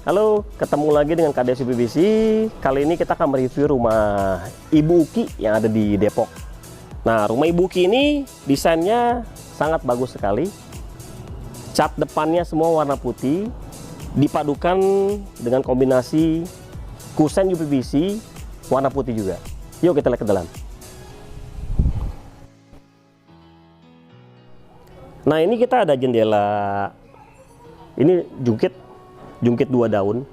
Halo, ketemu lagi dengan KDS UPVC. Kali ini kita akan mereview rumah Ibu Uki yang ada di Depok. Nah, rumah Ibu Uki ini desainnya sangat bagus sekali. Cat depannya semua warna putih, dipadukan dengan kombinasi kusen UPVC warna putih juga. Yuk kita lihat ke dalam. Nah, ini kita ada jendela. Ini jungkit 2 daun,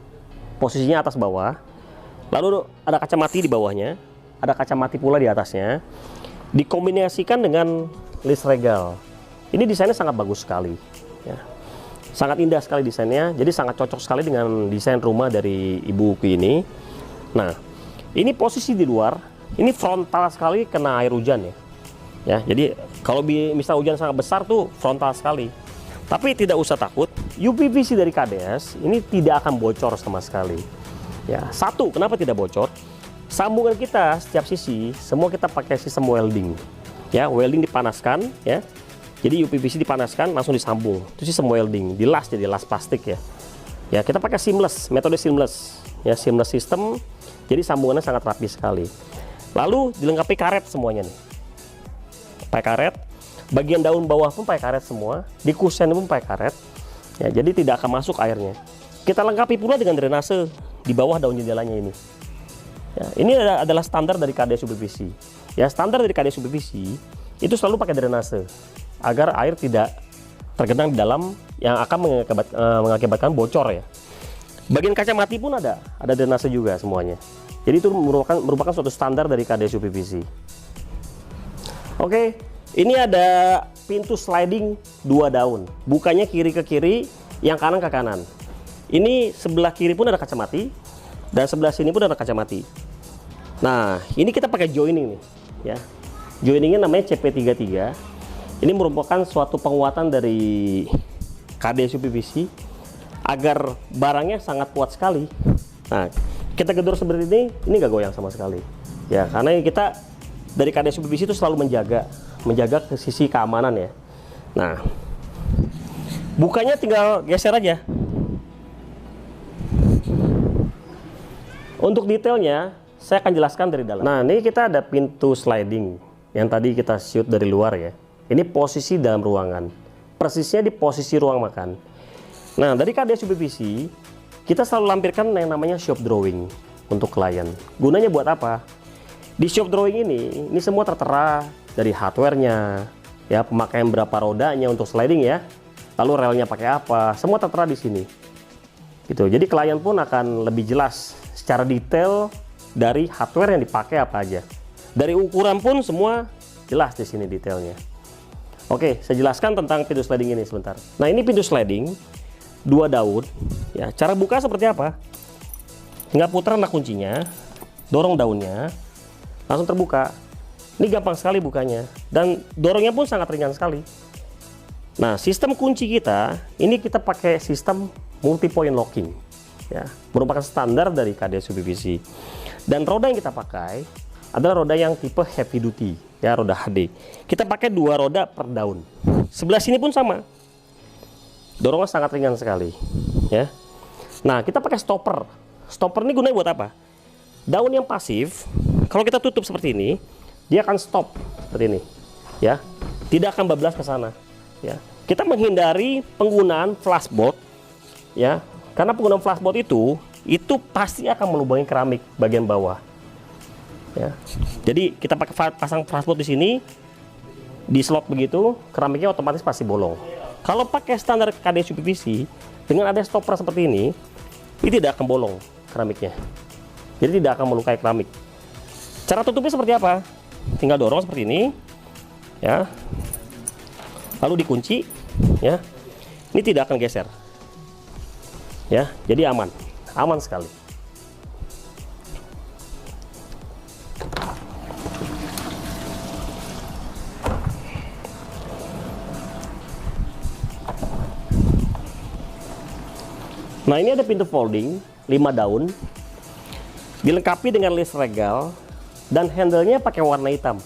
posisinya atas bawah. Lalu ada kaca mati di bawahnya, ada kaca mati pula di atasnya. Dikombinasikan dengan list regal. Ini desainnya sangat bagus sekali, ya. Sangat indah sekali desainnya. Jadi sangat cocok sekali dengan desain rumah dari Ibu Uki ini. Nah, ini posisi di luar, ini frontal sekali kena air hujan ya. Ya, jadi kalau misal hujan sangat besar tuh frontal sekali. Tapi tidak usah takut, UPVC dari KDS ini tidak akan bocor sama sekali. Ya, satu, kenapa tidak bocor? Sambungan kita setiap sisi semua kita pakai sistem welding. Ya, welding dipanaskan ya. Jadi UPVC dipanaskan langsung disambung. Itu sistem welding, dilas jadi las plastik ya. Ya, kita pakai seamless, metode seamless. Ya, seamless system. Jadi sambungannya sangat rapi sekali. Lalu dilengkapi karet semuanya nih. Pakai karet. Bagian daun bawah pun pakai karet semua, di kusen pun pakai karet. Ya, jadi tidak akan masuk airnya. Kita lengkapi pula dengan drainase di bawah daun jendelanya ini. Ya, ini adalah standar dari KDS UPVC. Ya, standar dari KDS UPVC itu selalu pakai drainase agar air tidak tergenang di dalam yang akan mengakibatkan bocor ya. Bagian kaca mati pun ada drainase juga semuanya. Jadi itu merupakan suatu standar dari KDS UPVC. Oke. Ini ada pintu sliding 2 daun, bukanya kiri ke kiri, yang kanan ke kanan. Ini sebelah kiri pun ada kaca mati, dan sebelah sini pun ada kaca mati. Nah, ini kita pakai joining nih, ya. Joiningnya namanya CP33. Ini merupakan suatu penguatan dari KDS UPVC agar barangnya sangat kuat sekali. Nah, kita gedor seperti ini nggak goyang sama sekali. Ya, karena kita dari KDS UPVC itu selalu menjaga ke sisi keamanan ya. Nah, bukanya tinggal geser aja. Untuk detailnya saya akan jelaskan dari dalam. Nah, ini kita ada pintu sliding yang tadi kita shoot dari luar ya. Ini posisi dalam ruangan, persisnya di posisi ruang makan. Nah, dari KDS UPVC kita selalu lampirkan yang namanya shop drawing untuk klien. Gunanya buat apa? Di shop drawing ini semua tertera dari hardware-nya, ya, pemakaian berapa rodanya untuk sliding ya, lalu relnya pakai apa, semua tertera di sini. Gitu. Jadi klien pun akan lebih jelas secara detail dari hardware yang dipakai apa aja. Dari ukuran pun semua jelas di sini detailnya. Oke, saya jelaskan tentang pintu sliding ini sebentar. Nah, ini pintu sliding 2 daun. Ya, cara buka seperti apa? Tinggal putar anak kuncinya, dorong daunnya, langsung terbuka. Ini gampang sekali bukanya dan dorongnya pun sangat ringan sekali. Nah, sistem kunci kita ini kita pakai sistem multi point locking ya, merupakan standar dari KDS UPVC. Dan roda yang kita pakai adalah roda yang tipe heavy duty ya, roda HD. Kita pakai 2 roda per daun. Sebelah sini pun sama. Dorongnya sangat ringan sekali ya. Nah, kita pakai stopper. Stopper ini gunanya buat apa? Daun yang pasif kalau kita tutup seperti ini, dia akan stop seperti ini ya, tidak akan bablas ke sana ya. Kita menghindari penggunaan flashbolt ya, karena penggunaan flashbolt itu pasti akan melubangi keramik bagian bawah ya. Jadi kita pakai pasang flashbolt di sini, di slot begitu, keramiknya otomatis pasti bolong Kalau pakai standar KDSU PVC dengan ada stopper seperti ini tidak akan bolong keramiknya. Jadi tidak akan melukai keramik. Cara tutupnya seperti apa? Tinggal dorong seperti ini, ya. Lalu dikunci, ya. Ini tidak akan geser, ya. Jadi aman sekali. Nah, ini ada pintu folding 5 daun, dilengkapi dengan list regal, dan handle-nya pakai warna hitam.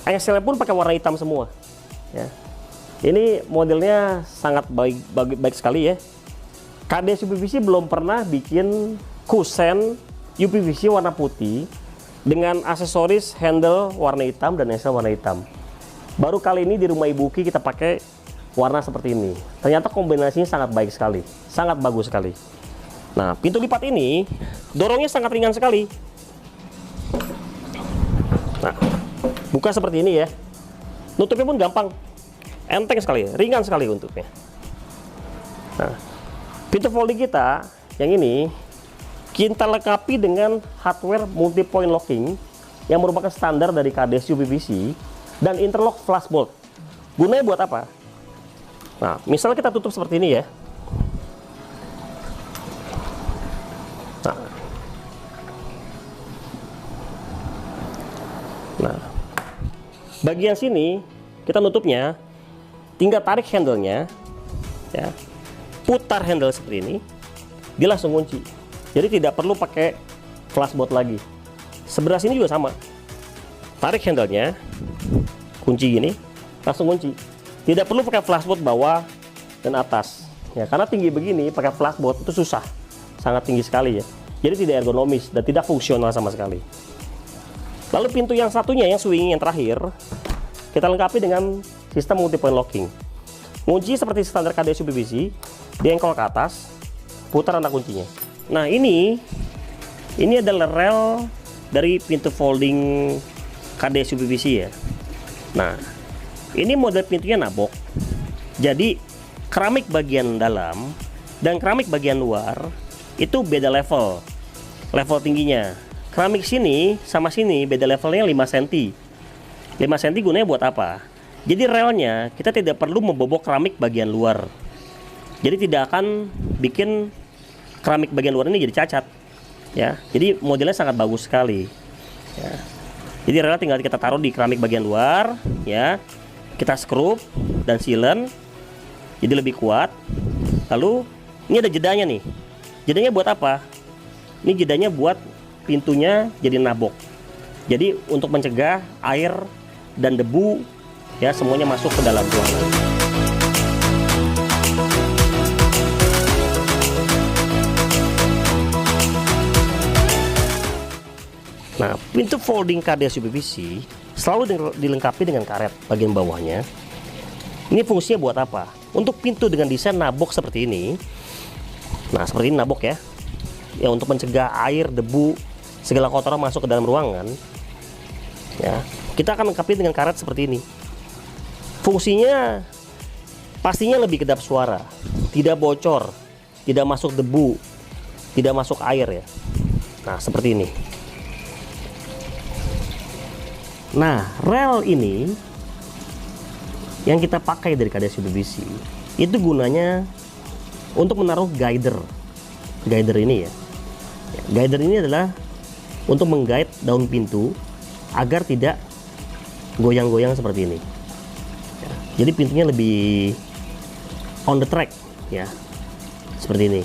Engselnya pun pakai warna hitam semua. Ya. Ini modelnya sangat baik sekali ya. KDSU PVC belum pernah bikin kusen UPVC warna putih dengan aksesoris handle warna hitam dan engsel warna hitam. Baru kali ini di rumah Ibu Uki kita pakai warna seperti ini. Ternyata kombinasinya sangat baik sekali, sangat bagus sekali. Nah, pintu lipat ini dorongnya sangat ringan sekali. Nah, buka seperti ini ya. Nutupnya pun gampang, enteng sekali, ringan sekali untuknya. Nah, pintu folding kita yang ini kita lengkapi dengan hardware multi point locking yang merupakan standar dari KDSU PVC dan interlock flush bolt. Gunanya buat apa? Nah, misalnya kita tutup seperti ini ya. Nah, bagian sini kita nutupnya, tinggal tarik handle-nya, ya, putar handle seperti ini, dia langsung kunci. Jadi tidak perlu pakai flush bolt lagi. Sebelah sini juga sama, tarik handle-nya, kunci gini, langsung kunci. Tidak perlu pakai flush bolt bawah dan atas, ya, karena tinggi begini pakai flush bolt itu susah, sangat tinggi sekali ya. Jadi tidak ergonomis dan tidak fungsional sama sekali. Lalu pintu yang satunya, yang swinging yang terakhir, kita lengkapi dengan sistem multi point locking. Kunci seperti standar KDSU PVC, diengkol ke atas, putar anak kuncinya. Nah, ini adalah rel dari pintu folding KDSU PVC ya. Nah, ini model pintunya nabok. Jadi keramik bagian dalam dan keramik bagian luar itu beda level tingginya. Keramik sini sama sini beda levelnya 5 cm. 5 cm gunanya buat apa? Jadi relnya kita tidak perlu membobok keramik bagian luar. Jadi tidak akan bikin keramik bagian luar ini jadi cacat. Ya, jadi modelnya sangat bagus sekali. Ya. Jadi rel tinggal kita taruh di keramik bagian luar, ya. Kita skrup dan sealant, jadi lebih kuat. Lalu ini ada jedanya nih. Jedanya buat apa? Ini jedanya buat pintunya jadi nabok. Jadi untuk mencegah air dan debu, ya, semuanya masuk ke dalam ruangan. Nah, pintu folding KDSU PVC selalu dilengkapi dengan karet bagian bawahnya. Ini fungsinya buat apa? Untuk pintu dengan desain nabok seperti ini. Nah, seperti ini nabok ya. Ya, untuk mencegah air, debu, segala kotoran masuk ke dalam ruangan. Ya, kita akan lengkapi dengan karet seperti ini. Fungsinya pastinya lebih kedap suara, tidak bocor, tidak masuk debu, tidak masuk air ya. Nah, seperti ini. Nah, rel ini yang kita pakai dari KDSU PVC itu gunanya untuk menaruh guider ini ya. Guider ini adalah untuk menggait daun pintu agar tidak goyang-goyang seperti ini ya. Jadi pintunya lebih on the track ya, seperti ini.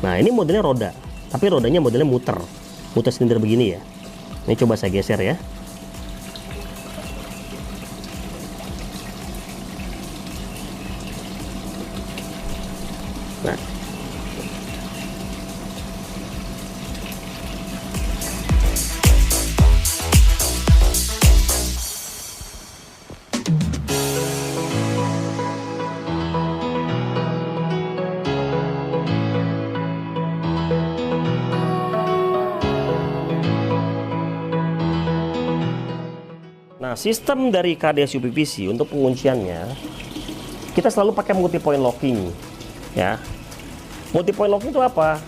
Nah, ini modelnya roda, tapi rodanya modelnya muter silinder begini ya. Ini coba saya geser ya. Nah, sistem dari KDSU PVC untuk pengunciannya kita selalu pakai multi point locking ya. Multi point locking itu apa?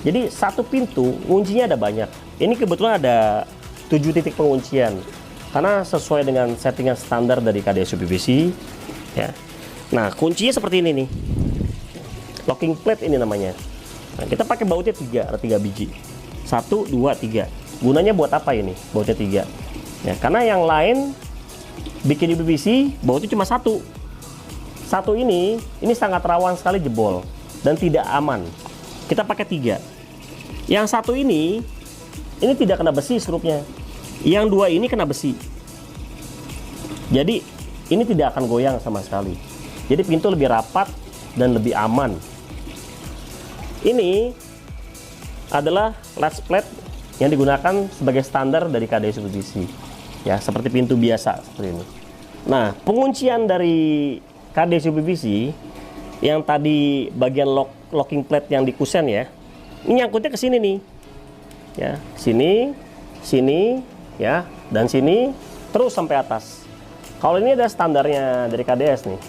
Jadi satu pintu kuncinya ada banyak. Ini kebetulan ada 7 titik penguncian karena sesuai dengan settingan standar dari KDS UPVC ya. Nah, kuncinya seperti ini nih. Locking plate ini namanya. Nah, kita pakai bautnya 3, ada 3 biji. 1, 2, 3. Gunanya buat apa ini? Bautnya 3. Ya, karena yang lain bikin UPVC bautnya cuma 1. Satu ini sangat rawan sekali jebol dan tidak aman. Kita pakai 3. Yang satu ini tidak kena besi struknya. Yang 2 ini kena besi. Jadi ini tidak akan goyang sama sekali. Jadi pintu lebih rapat dan lebih aman. Ini adalah latch plate yang digunakan sebagai standar dari KDS UPVC. Ya, seperti pintu biasa seperti ini. Nah, penguncian dari KDS UPVC yang tadi bagian locking plate yang di kusen ya, ini nyangkutnya ke sini nih. Ya, sini, sini, ya, dan sini terus sampai atas. Kalau ini ada standarnya dari KDS nih.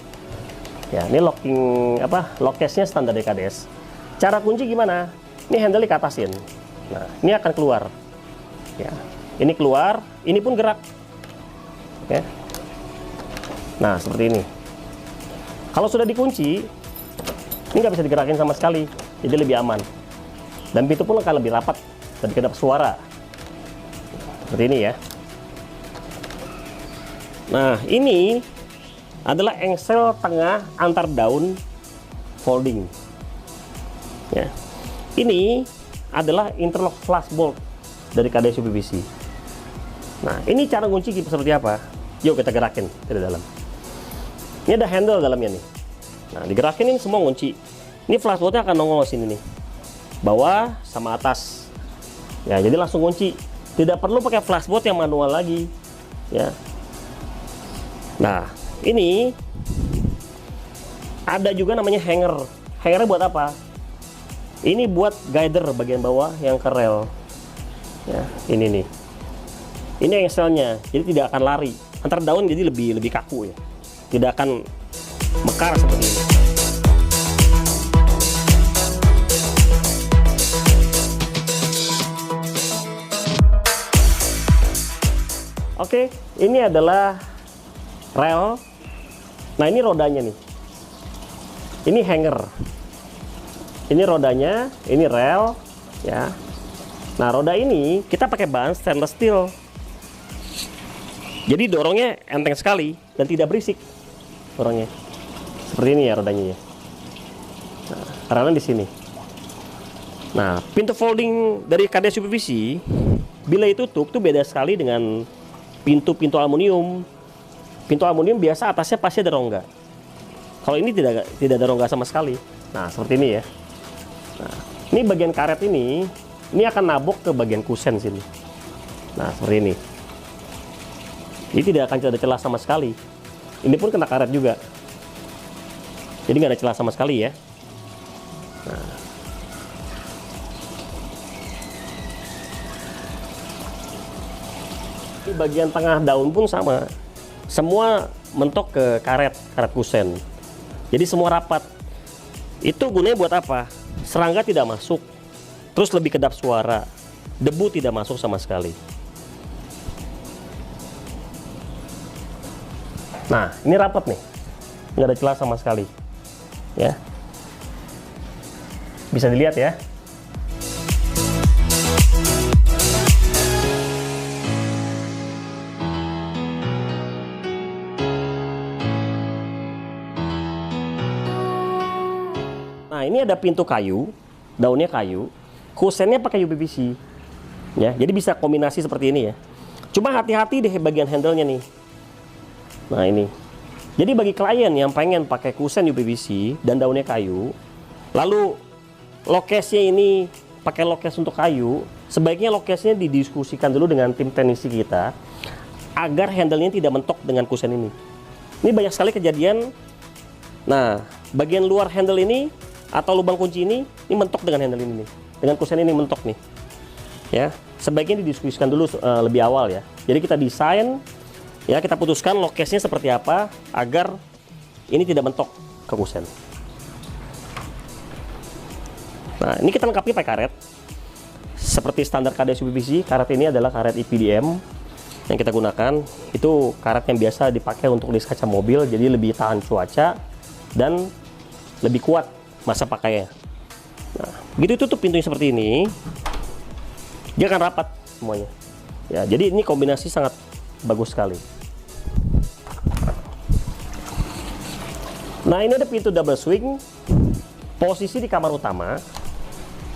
Ya, ini lock case-nya standar dari KDS. Cara kunci gimana? Ini handle dikatasin. Nah, ini akan keluar. Ya, ini keluar, ini pun gerak. Ya. Nah, seperti ini. Kalau sudah dikunci, ini nggak bisa digerakin sama sekali, jadi lebih aman. Dan pintu pun akan lebih rapat dan kedap suara. Seperti ini ya. Nah, ini adalah engsel tengah antar daun folding. Ya. Ini adalah interlock flush bolt dari KDS UPVC. Nah, ini cara kunci seperti apa? Yuk kita gerakin dari dalam. Ini ada handle dalamnya nih. Nah, digerakin ini semua kunci. Ini flush boltnya akan nongol sini nih, bawah sama atas. Ya, jadi langsung kunci. Tidak perlu pakai flush bolt yang manual lagi. Ya. Nah, ini ada juga namanya hanger. Hangernya buat apa? Ini buat guider bagian bawah yang ke rel. Ya, ini nih. Ini engselnya, jadi tidak akan lari. Antar daun jadi lebih kaku ya. Tidak akan mekar seperti ini. Oke, ini adalah rel. Nah, ini rodanya nih. Ini hanger. Ini rodanya, ini rel, ya. Nah, roda ini kita pakai bahan stainless steel. Jadi dorongnya enteng sekali dan tidak berisik. Dorongnya seperti ini ya rodanya ya. Nah, relnya di sini. Nah, pintu folding dari KDS UPVC bila ditutup tuh beda sekali dengan pintu-pintu aluminium. Pintu aluminium biasa atasnya pasti ada rongga. Kalau ini tidak ada rongga sama sekali. Nah, seperti ini ya. Nah, ini bagian karet ini akan nabok ke bagian kusen sini. Nah, seperti ini. Ini tidak akan ada celah sama sekali. Ini pun kena karet juga. Jadi nggak ada celah sama sekali ya. Nah. Di bagian tengah daun pun sama. Semua mentok ke karet kusen. Jadi semua rapat. Itu gunanya buat apa? Serangga tidak masuk, terus lebih kedap suara, debu tidak masuk sama sekali. Nah, ini rapat nih, nggak ada celah sama sekali, ya. Bisa dilihat ya. Nah, ini ada pintu kayu, daunnya kayu, kusennya pakai UPVC, ya. Jadi bisa kombinasi seperti ini ya. Cuma hati-hati deh bagian handle-nya nih. Nah, ini. Jadi bagi klien yang pengen pakai kusen UPVC dan daunnya kayu, lalu lokasinya ini pakai lokasi untuk kayu, sebaiknya lokasinya didiskusikan dulu dengan tim teknisi kita agar handle-nya tidak mentok dengan kusen ini. Ini banyak sekali kejadian. Nah, bagian luar handle ini atau lubang kunci ini mentok dengan handle ini nih. Dengan kusen ini mentok nih. Ya, sebaiknya didiskusikan dulu lebih awal ya. Jadi kita desain, ya kita putuskan lokasinya seperti apa agar ini tidak mentok ke kusen. Nah, ini kita lengkapi pakai karet. Seperti standar KDS UPVC, karet ini adalah karet EPDM yang kita gunakan. Itu karet yang biasa dipakai untuk list kaca mobil, jadi lebih tahan cuaca dan lebih kuat masa pakainya. Nah, begitu tutup pintunya seperti ini, dia akan rapat semuanya. Ya, jadi ini kombinasi sangat bagus sekali. Nah, ini ada pintu double swing, posisi di kamar utama.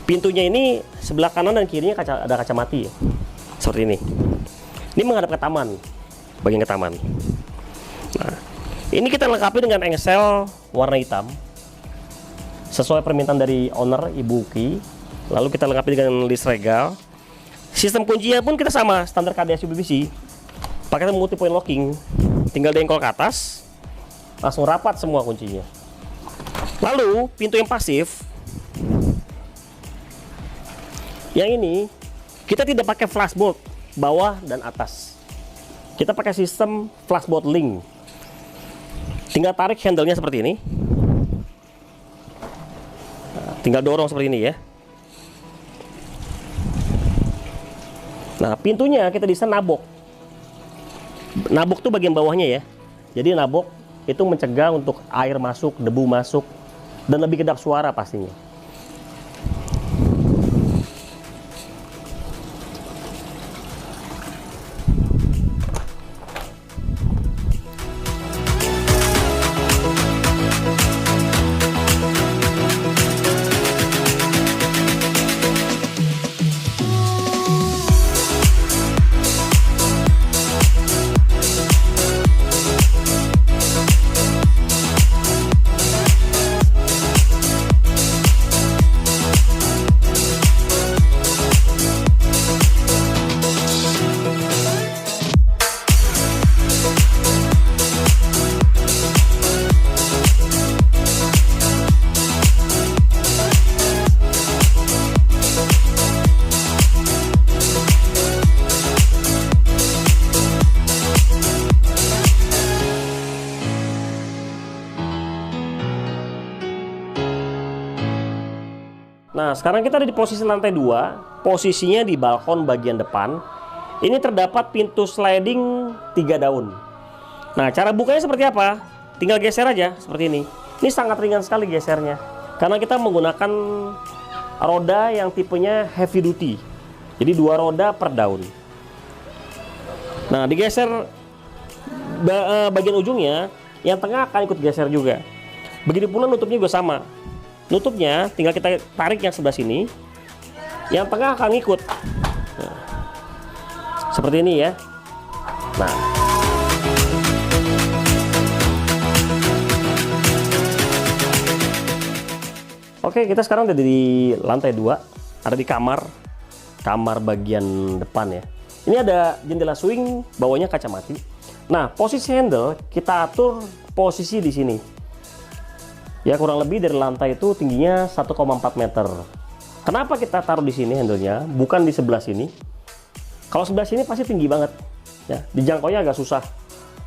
Pintunya ini sebelah kanan dan kirinya ada kaca mati, ya. Seperti ini. Ini menghadap ke taman, bagian ke taman. Nah, ini kita lengkapi dengan engsel warna hitam, sesuai permintaan dari owner Ibu Uki. Lalu kita lengkapi dengan list regal. Sistem kuncinya pun kita sama, standar KDS UPVC. Pakai multi point locking, tinggal dengkol ke atas, langsung rapat semua kuncinya. Lalu pintu yang pasif, yang ini kita tidak pakai flashbolt bawah dan atas. Kita pakai sistem flashbolt link. Tinggal tarik handle-nya seperti ini. Nah, tinggal dorong seperti ini ya. Nah, pintunya kita desain nabok. Nabok tuh bagian bawahnya ya. Jadi nabok itu mencegah untuk air masuk, debu masuk, dan lebih kedap suara pastinya. Nah, sekarang kita ada di posisi lantai 2, posisinya di balkon bagian depan. Ini terdapat pintu sliding 3 daun. Nah, cara bukanya seperti apa? Tinggal geser aja seperti ini. Ini sangat ringan sekali gesernya, karena kita menggunakan roda yang tipenya heavy duty. Jadi 2 roda per daun. Nah, digeser bagian ujungnya, yang tengah akan ikut geser juga. Begitu pula nutupnya juga sama. Nutupnya tinggal kita tarik yang sebelah sini, yang tengah akan ngikut. Nah, seperti ini ya. Nah, oke, kita sekarang ada di lantai 2, ada di kamar bagian depan ya. Ini ada jendela swing, bawahnya kaca mati. Nah, posisi handle kita atur posisi di sini. Ya, kurang lebih dari lantai itu tingginya 1,4 meter. Kenapa kita taruh di sini handle-nya, bukan di sebelah sini? Kalau sebelah sini pasti tinggi banget. Ya, dijangkaunya agak susah.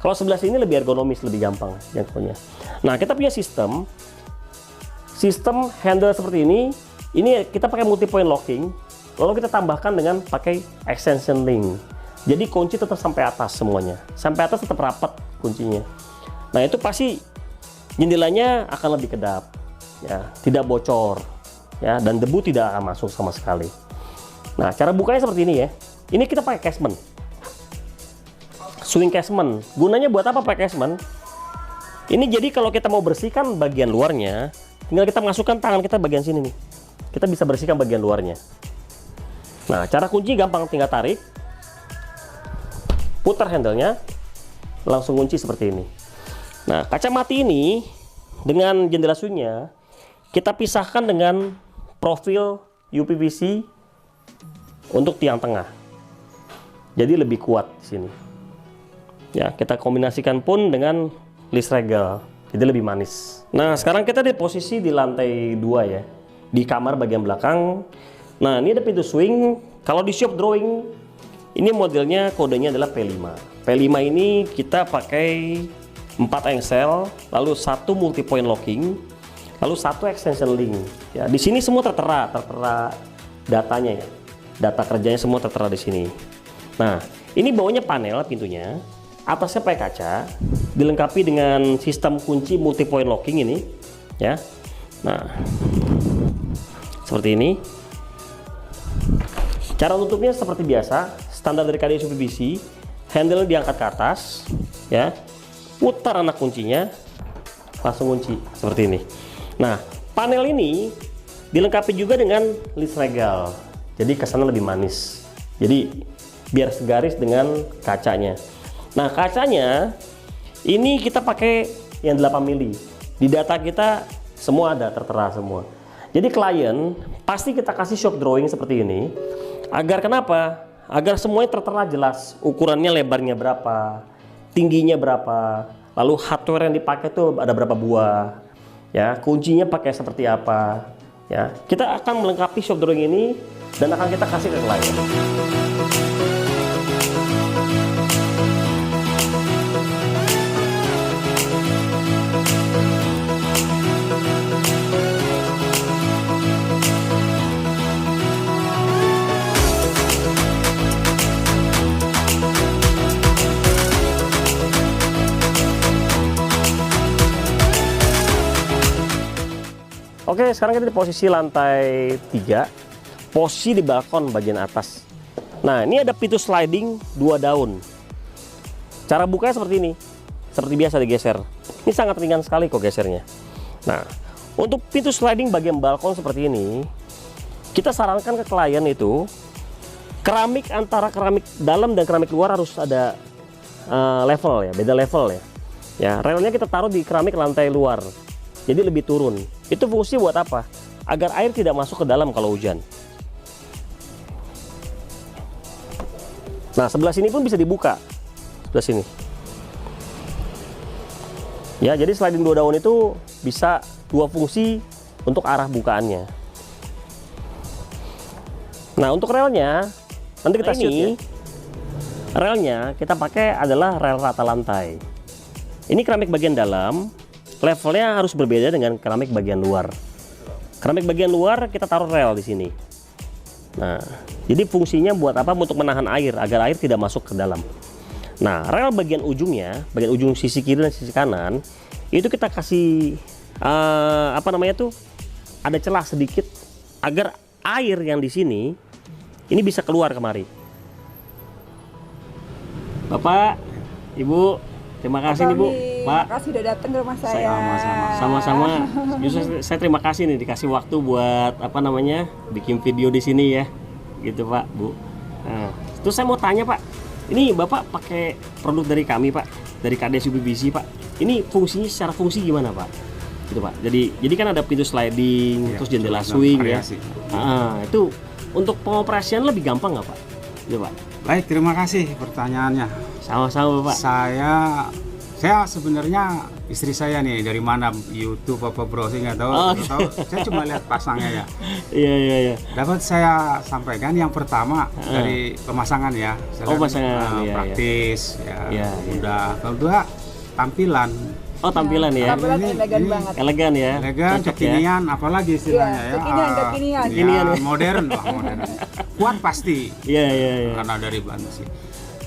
Kalau sebelah sini lebih ergonomis, lebih gampang jangkaunya. Nah, kita punya sistem handle seperti ini. Ini kita pakai multi point locking. Lalu kita tambahkan dengan pakai extension link. Jadi kunci tetap sampai atas semuanya. Sampai atas tetap rapat kuncinya. Nah, itu pasti jendelanya akan lebih kedap, ya, tidak bocor, ya, dan debu tidak akan masuk sama sekali. Nah, cara bukanya seperti ini ya. Ini kita pakai casement, swing casement. Gunanya buat apa pakai casement? Ini jadi kalau kita mau bersihkan bagian luarnya, tinggal kita masukkan tangan kita bagian sini nih. Kita bisa bersihkan bagian luarnya. Nah, cara kunci gampang, tinggal tarik, putar handle-nya, langsung kunci seperti ini. Nah, kaca mati ini dengan jendela swingnya kita pisahkan dengan profil UPVC untuk tiang tengah. Jadi lebih kuat di sini. Ya, kita kombinasikan pun dengan list regal. Jadi lebih manis. Nah, sekarang kita di posisi di lantai 2 ya. Di kamar bagian belakang. Nah, ini ada pintu swing. Kalau di shop drawing ini modelnya kodenya adalah P5. P5 ini kita pakai 4 engsel, lalu 1 multi point locking, lalu 1 extension link. Ya, di sini semua tertera datanya ya. Data kerjanya semua tertera di sini. Nah, ini bawahnya panel pintunya, atasnya pakai kaca, dilengkapi dengan sistem kunci multi point locking ini, ya. Nah, seperti ini. Cara tutupnya seperti biasa, standar dari KDSU PVC, handle diangkat ke atas, ya. Putar anak kuncinya, langsung kunci seperti ini. Nah, panel ini dilengkapi juga dengan list regal, jadi kesannya lebih manis. Jadi biar segaris dengan kacanya. Nah, kacanya ini kita pakai yang 8 mili. Di data kita semua ada tertera semua. Jadi klien pasti kita kasih shock drawing seperti ini. Agar kenapa? Agar semuanya tertera jelas. Ukurannya, lebarnya berapa, tingginya berapa, lalu hardware yang dipakai tuh ada berapa buah, ya, kuncinya pakai seperti apa, ya. Kita akan melengkapi shock drawing ini dan akan kita kasih ke klien. Oke, sekarang kita di posisi lantai 3, posisi di balkon bagian atas. Nah, ini ada pintu sliding 2 daun. Cara bukanya seperti ini, seperti biasa digeser. Ini sangat ringan sekali kok gesernya. Nah, untuk pintu sliding bagian balkon seperti ini, kita sarankan ke klien itu keramik antara keramik dalam dan keramik luar harus ada level ya, beda level ya. Ya, relnya kita taruh di keramik lantai luar. Jadi lebih turun. Itu fungsi buat apa? Agar air tidak masuk ke dalam kalau hujan. Nah, sebelah sini pun bisa dibuka. Sebelah sini. Ya, jadi sliding 2 daun itu bisa 2 fungsi untuk arah bukaannya. Nah, untuk relnya nanti kita shoot ya. Relnya kita pakai adalah rel rata lantai. Ini keramik bagian dalam. Levelnya harus berbeda dengan keramik bagian luar. Keramik bagian luar kita taruh rel di sini. Nah, jadi fungsinya buat apa? Untuk menahan air agar air tidak masuk ke dalam. Nah, rel bagian ujungnya, bagian ujung sisi kiri dan sisi kanan, itu kita kasih apa namanya tuh? Ada celah sedikit agar air yang di sini ini bisa keluar kemari. Bapak, Ibu, terima kasih nih Bu, Pak. Terima kasih udah datang ke rumah saya. Sama-sama. Justru saya terima kasih nih dikasih waktu buat apa namanya bikin video di sini ya, gitu Pak, Bu. Nah, terus saya mau tanya Pak, ini Bapak pakai produk dari kami Pak, dari KDSU PVC Pak. Ini fungsinya secara fungsi gimana Pak? Gitu Pak. Jadi kan ada pintu sliding, terus jendela swing ya. Itu untuk pengoperasian lebih gampang nggak Pak? Gitu Pak. Baik, terima kasih pertanyaannya. Sama-sama Pak. Saya sebenarnya istri saya nih dari mana YouTube apa browsing nggak tahu, tahu. Saya cuma lihat pasangnya ya. Iya. Dapat saya sampaikan yang pertama dari pemasangan ya. Pasangan praktis ya, mudah. Iya. Kedua tampilan. Oh, tampilan ya. Tampilan elegan banget. Elegan ya. Elegan, kekinian, apalagi istilahnya ya. Kekinian. Modern lah, modern. Kuat pasti. Iya. Karena dari bahan besi.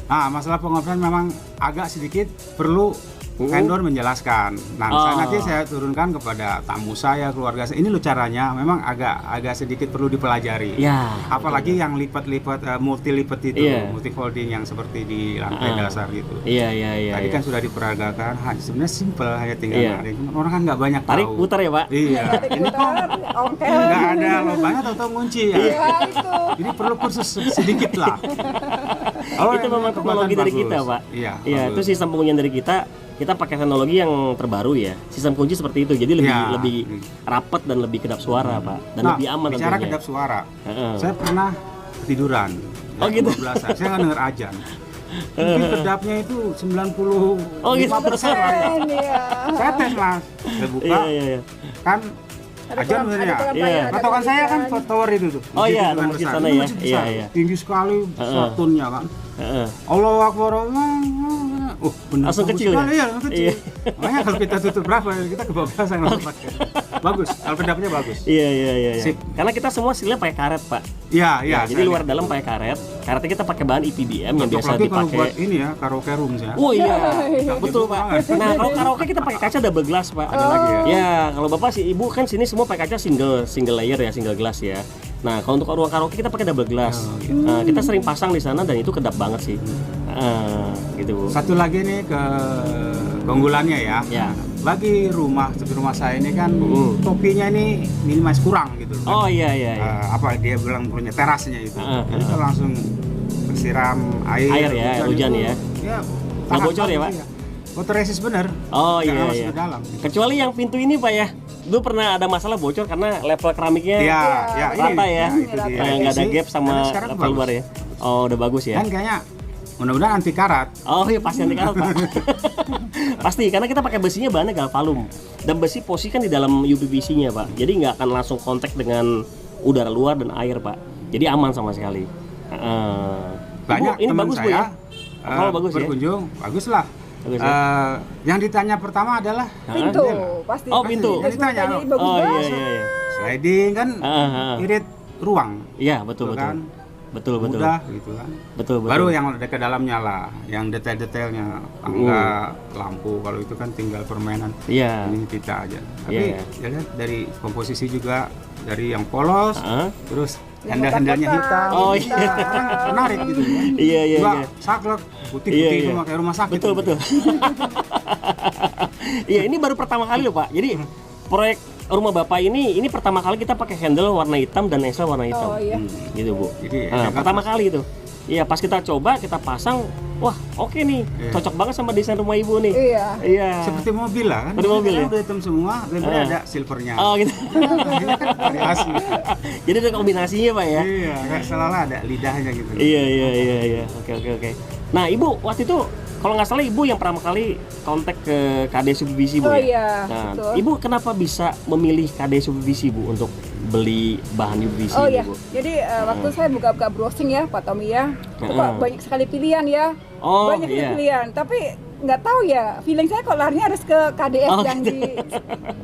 Nah, masalah pengoperasian memang agak sedikit perlu vendor menjelaskan. Nah, nanti saya turunkan kepada tamu saya, keluarga saya. Ini loh caranya, memang agak sedikit perlu dipelajari. Ya. Apalagi yang lipat-lipat, multi lipat itu, multi folding yang seperti di lantai dasar gitu. Iya. Tadi kan sudah diperagakan. Sebenarnya simple, hanya tinggal narik. Orang kan nggak banyak tahu. Tarik putar ya Pak. Iya. Ini kan nggak ada lubangnya atau ngunci ya. Iya itu. Jadi perlu kursus sedikit lah. Itu memang teknologi dari kita Pak. Iya. Itu sistem pengundian dari kita. Kita pakai teknologi yang terbaru ya, sistem kunci seperti itu, jadi lebih rapat dan lebih kedap suara Pak, dan lebih aman. Bicara tentunya kedap suara, saya pernah ketiduran. Oh gitu. Saya nggak dengar ajan. Mungkin kedapnya itu 95%. Saya tes Mas, saya buka, kan ajan benernya. Patokan saya kan tower itu tuh. Oh iya, di sana ya. Iya. Tinggi sekali satunya kan. Allahu Akbar. benar. Langsung Bagus kecil ya? sekali, langsung kecil. Iya. Makanya kalau kita tutup berapa, kita kebablasan kalau pakai. Bagus, kalau kedapnya bagus. Iya. Sip. Karena kita semua silnya pakai karet, Pak. Iya. Ya, jadi luar dalam pakai karet. Karetnya kita pakai bahan EPDM yang biasa lagi kalau buat dipakai. ini ya, karaoke room ya. Oh iya, Iya. betul Pak. Nah kalau karaoke kita pakai kaca double glass Pak. Ada lagi ya? Ya kalau Bapak sih Ibu kan sini semua pakai kaca single layer ya, single glass ya. Nah kalau untuk ruang karaoke kita pakai double glass. Nah, kita sering pasang di sana dan itu kedap banget sih. Gitu Bu. Satu lagi nih keunggulannya ya. Ya. Bagi rumah seperti rumah saya ini kan topinya ini minimalis kurang gitu. Oh iya. Apa dia bilang punya terasnya itu. Jadi kalau langsung bersiram Air ya, hujan itu, ya. Ya. Nggak bocor ya, Pak? Water resist bener. Oh Nggak iya. masuk ke dalam. Kecuali yang pintu ini Pak ya. Dulu pernah ada masalah bocor karena level keramiknya Ya, rata ya. itu dia. Nggak ada gap sama Tapi sekarang level bagus. luar ya. Oh udah bagus ya. Kan kayaknya mudah-mudahan anti karat. Oh iya pasti anti karat Pak. Pasti karena kita pakai besinya bahannya galvalum dan besi posisi kan di dalam UPVC-nya Pak. Jadi nggak akan langsung kontak dengan udara luar dan air Pak. Jadi aman sama sekali. Banyak ini teman bagus Bu saya ya. Oh, bagus ya. berkunjung, bagus lah. Bagus ya? Yang ditanya pertama adalah Pintu, jendela. pasti. Oh, pintu. Terus Ditanya, makanya bagus Oh banget. iya. sliding kan irit ruang. Iya betul. kan? Betul. Mudah gitu kan. Betul. Baru yang udah ke dalamnya lah, yang detail-detailnya, tangga, lampu, kalau itu kan tinggal permainan. Iya. Ini kita aja. Tapi Iya. ya lihat dari komposisi juga, dari yang polos, terus Yang handle-handlenya kotak-kotak. hitam. Oh, iya. Kan menarik gitu. Iya. Juga saklek, putih-putih Iya. semua kayak rumah sakit. Betul. Iya ini baru pertama kali loh Pak. Jadi proyek rumah Bapak ini pertama kali kita pakai handle warna hitam dan engsel warna hitam. Oh iya. Gitu Bu. Jadi Pertama kali itu. Iya pas kita coba kita pasang, wah oke nih, cocok banget sama desain rumah Ibu nih. Iya. seperti mobil lah kan. Seperti mobil ya? Udah hitam semua, dan ada silvernya. Oh gitu. Variasi. Jadi ada kombinasinya Pak ya. Iya, kayak seolah ada lidahnya gitu. Iya. Oke. Nah Ibu waktu itu kalau nggak salah Ibu yang pertama kali kontak ke KD Subvisi Bu Oh ya. iya, Nah, betul. Ibu kenapa bisa memilih KD Subvisi Bu untuk beli bahan UPVC Oh ini, iya, Bu? jadi waktu saya buka-buka browsing ya Pak Tommy ya, itu kok banyak sekali pilihan ya, Oh, banyak iya. pilihan. Tapi nggak tahu ya, feeling saya kok larinya harus ke KDF Oh, yang gitu.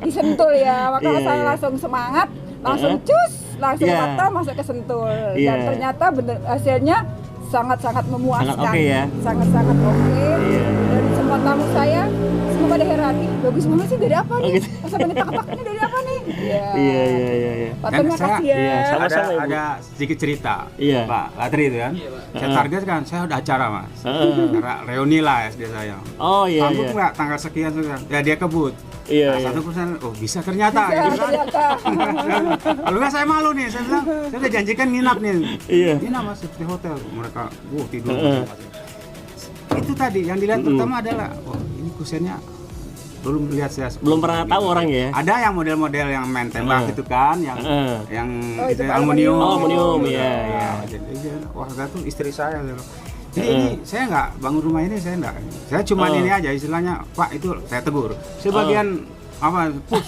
di Sentul ya, maka Iya, saya iya. langsung semangat, langsung cus, langsung Iya. mata masuk ke Sentul, Iya. dan ternyata bener hasilnya sangat-sangat memuaskan, Sangat oke ya? sangat-sangat oke. Iya. Dan semua tamu saya semua pada heran, ih bagus banget sih dari apa Oh, nih? gitu. Sampai ngetak-ngetak ini dari apa nih? Iya. Iya. Pak Kan Tommy saya- makasih ya. Iya, sama-sama, Ibu. ada sedikit cerita. Iya. Pak Latri itu kan. Saya target kan, saya ada acara Mas. Acara reuni lah SD saya. Oh iya. Sanggup nggak tanggal sekian. Ya dia kebut. Iya. 1%, oh bisa ternyata. Bisa, gitu kan. ternyata. Kalau nggak saya malu nih, saya bilang, saya udah janjikan nginap nih. Iya. Nginap Mas di hotel. Mereka, tidur. Itu tadi yang dilihat pertama adalah, ini kusennya belum lihat saya. Belum pernah tahu orang ya. Ada yang model-model yang main tembak itu kan, yang Oh, itu aluminium. Oh, aluminium, iya. Jadi warga tuh istri saya. Jadi ini saya nggak bangun rumah ini, saya nggak. Saya cuma ini aja istilahnya, Pak itu saya tegur. Sebagian apa push.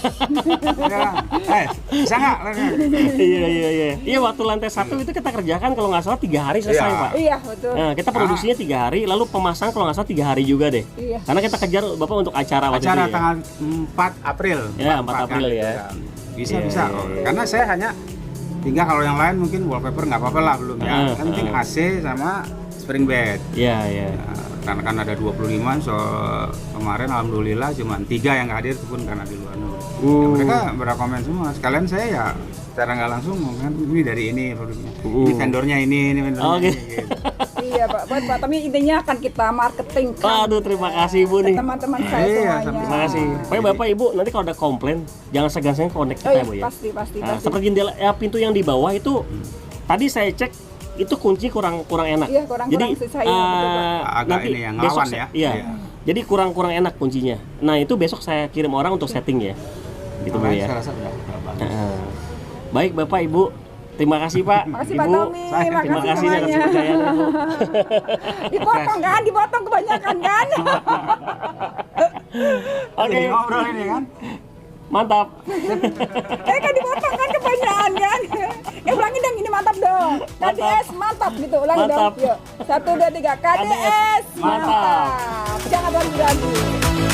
Ya, bisa nggak? Iya. Iya waktu lantai 1 itu kita kerjakan kalau nggak salah 3 hari selesai Iya. Pak. Iya betul. Nah, kita produksinya 3 hari, lalu pemasang kalau nggak salah 3 hari juga deh. Iya. Karena kita kejar Bapak untuk acara waktu Acara itu ya. tanggal 4 April. Ya, 4 April kan, ya. gitu kan. Bisa. Iya. Karena saya hanya tinggal kalau yang lain mungkin wallpaper nggak apa-apa lah belum ya. Yang penting AC sama spring bed. Iya. Karena kan ada 25, so kemarin alhamdulillah cuma 3 yang hadir itu pun karena di luar negeri. Ya, mereka berkomen semua. Sekalian saya ya secara nggak langsung ngomong ini dari ini produknya. Ini vendornya ini vendornya Oh, ini. gitu. Gitu. Iya Pak, Pak. Tapi intinya akan kita marketing Aduh, terima kasih Ibu nih. teman-teman saya Iya, semuanya. Terima kasih. Pokoknya Bapak Ibu nanti kalau ada komplain jangan segan-segan kontak Oh kita iya, Bu ya. pasti. Nah, seperti jendela pintu yang di bawah itu tadi saya cek itu kunci kurang enak. Iya, kurang sih saya, betul, Pak. Agak ini yang ngelawan ya. Iya. Jadi kurang enak kuncinya. Nah, itu besok saya kirim orang untuk setting ya. Gitu Bu ya. Saya rasa udah bagus. Baik Bapak Ibu, terima kasih Pak. Makasih Ibu, Pak Tommy, terima kasih atas semuanya. kepercayaannya Bu. Dipotong kebanyakan kan? Oke, Ngobrol ini kan. mantap. Kan dipotong kan kebanyakan. ketahuan kan. Ulangi dong, ini mantap dong. KDS mantap gitu, ulangi Mantap. dong. Yuk, 1, 2, 3, KDS mantap. Jangan ragu-ragu.